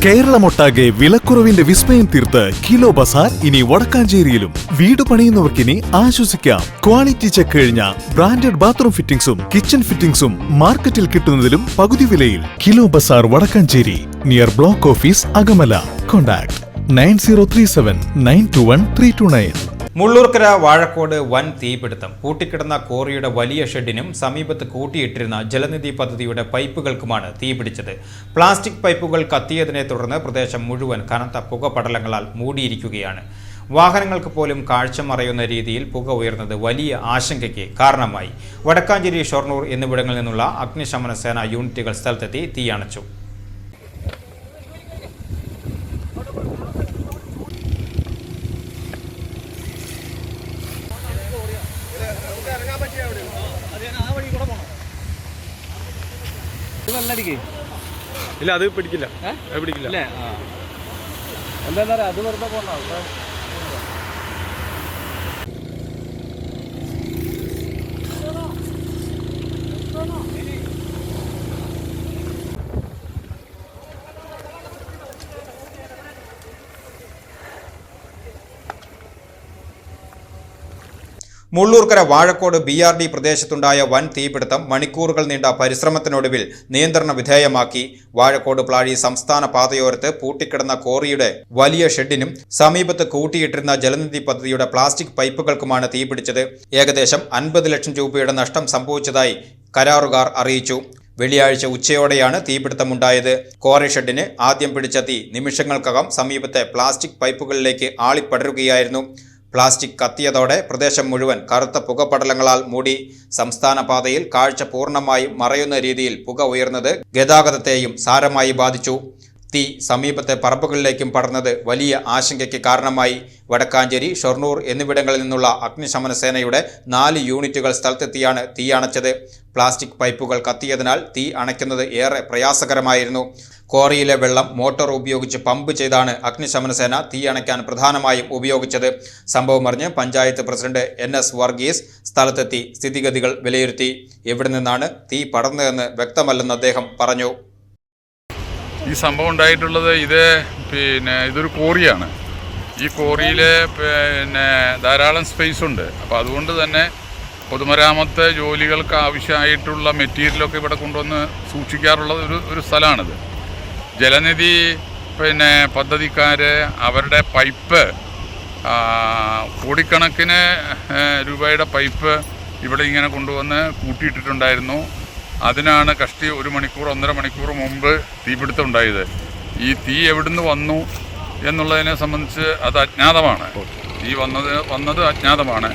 കേരളമൊട്ടാകെ വിലക്കുറവിന്റെ വിസ്മയം തീർത്ത് കിലോ ബസാർ ഇനി വടക്കാഞ്ചേരിയിലും. വീട് പണിയുന്നവർക്കിനി ആശ്വസിക്കാം. ക്വാളിറ്റി ചെക്ക് കഴിഞ്ഞ ബ്രാൻഡഡ് ബാത്റൂം ഫിറ്റിംഗ്സും കിച്ചൺ ഫിറ്റിംഗ്സും മാർക്കറ്റിൽ കിട്ടുന്നതിലും പകുതി വിലയിൽ. Kilo Bazar Vadakkanchery, near block office Akamala. Contact 9037 921 329. Mullurkara Vazhakode വൻ തീപിടുത്തം. പൂട്ടിക്കിടന്ന കോറിയുടെ വലിയ ഷെഡിനും സമീപത്ത് കൂട്ടിയിട്ടിരുന്ന ജലനിധി പദ്ധതിയുടെ പൈപ്പുകൾക്കുമാണ് തീപിടിച്ചത്. പ്ലാസ്റ്റിക് പൈപ്പുകൾ കത്തിയതിനെ തുടർന്ന് പ്രദേശം മുഴുവൻ കനത്ത പുകപടലങ്ങളാൽ മൂടിയിരിക്കുകയാണ്. വാഹനങ്ങൾക്ക് പോലും കാഴ്ച മറയുന്ന രീതിയിൽ പുക ഉയർന്നത് വലിയ ആശങ്കയ്ക്ക് കാരണമായി. വടക്കാഞ്ചേരി, ഷൊർണൂർ എന്നിവിടങ്ങളിൽ നിന്നുള്ള അഗ്നിശമന സേന യൂണിറ്റുകൾ സ്ഥലത്തെത്തി തീയണച്ചു. ഇല്ല, അത് പിടിക്കില്ല. പിടിക്കില്ല. എന്താ പറയാ, അത് വെറുതെ പോകണ്ട. മുള്ളൂർക്കര വാഴക്കോട് BRD പ്രദേശത്തുണ്ടായ വൻ തീപിടുത്തം മണിക്കൂറുകൾ നീണ്ട പരിശ്രമത്തിനൊടുവിൽ നിയന്ത്രണ വിധേയമാക്കി. വാഴക്കോട് പ്ലാഴി സംസ്ഥാന പാതയോരത്ത് പൂട്ടിക്കിടന്ന കോറിയുടെ വലിയ ഷെഡിനും സമീപത്ത് കൂട്ടിയിട്ടിരുന്ന ജലനിധി പദ്ധതിയുടെ പ്ലാസ്റ്റിക് പൈപ്പുകൾക്കുമാണ് തീപിടിച്ചത്. ഏകദേശം 50 ലക്ഷം രൂപയുടെ നഷ്ടം സംഭവിച്ചതായി കരാറുകാർ അറിയിച്ചു. വെള്ളിയാഴ്ച ഉച്ചയോടെയാണ് തീപിടുത്തമുണ്ടായത്. കോറി ഷെഡിന് ആദ്യം പിടിച്ച തീ നിമിഷങ്ങൾക്കകം സമീപത്തെ പ്ലാസ്റ്റിക് പൈപ്പുകളിലേക്ക് ആളിപ്പടരുകയായിരുന്നു. പ്ലാസ്റ്റിക് കത്തിയതോടെ പ്രദേശം മുഴുവൻ കറുത്ത പുകപടലങ്ങളാൽ മൂടി. സംസ്ഥാന പാതയിൽ കാഴ്ച പൂർണ്ണമായി മറയുന്ന രീതിയിൽ പുക ഉയർന്നത് ഗതാഗതത്തെയും സാരമായി ബാധിച്ചു. തീ സമീപത്തെ പറമ്പുകളിലേക്കും പടർന്നത് വലിയ ആശങ്കയ്ക്ക് കാരണമായി. വടക്കാഞ്ചേരി, ഷൊർണൂർ എന്നിവിടങ്ങളിൽ നിന്നുള്ള അഗ്നിശമന സേനയുടെ 4 യൂണിറ്റുകൾ സ്ഥലത്തെത്തിയാണ് തീ അണച്ചത്. പ്ലാസ്റ്റിക് പൈപ്പുകൾ കത്തിയതിനാൽ തീ അണയ്ക്കുന്നത് ഏറെ പ്രയാസകരമായിരുന്നു. കോറിയിലെ വെള്ളം മോട്ടോർ ഉപയോഗിച്ച് പമ്പ് ചെയ്താണ് അഗ്നിശമന സേന തീ അണയ്ക്കാൻ പ്രധാനമായും ഉപയോഗിച്ചത്. സംഭവമറിഞ്ഞ് പഞ്ചായത്ത് പ്രസിഡന്റ് NS വർഗീസ് സ്ഥലത്തെത്തി സ്ഥിതിഗതികൾ വിലയിരുത്തി. എവിടെ നിന്നാണ് തീ പടർന്നതെന്ന് വ്യക്തമല്ലെന്ന് അദ്ദേഹം പറഞ്ഞു. ഈ സംഭവം ഉണ്ടായിട്ടുള്ളത് ഇതൊരു കോറിയാണ്. ഈ കോറിയിൽ ധാരാളം സ്പേസ് ഉണ്ട്. അപ്പോൾ അതുകൊണ്ട് തന്നെ പൊതുമരാമത്ത് ജോലികൾക്ക് ആവശ്യമായിട്ടുള്ള മെറ്റീരിയലൊക്കെ ഇവിടെ കൊണ്ടുവന്ന് സൂക്ഷിക്കാറുള്ള ഒരു സ്ഥലമാണിത്. ജലനിധി പദ്ധതിക്കാർ അവരുടെ പൈപ്പ് കോടിക്കണക്കിന് രൂപയുടെ പൈപ്പ് ഇവിടെ ഇങ്ങനെ കൊണ്ടുവന്ന് കൂട്ടിയിട്ടിട്ടുണ്ടായിരുന്നു. അതിനാണ് കഷ്ടി 1 മണിക്കൂർ 1.5 മണിക്കൂർ മുമ്പ് തീപിടുത്തം ഉണ്ടായത്. ഈ തീ എവിടുന്ന് വന്നു എന്നുള്ളതിനെ സംബന്ധിച്ച് അത് അജ്ഞാതമാണ്. ഈ വന്നത് അജ്ഞാതമാണ്.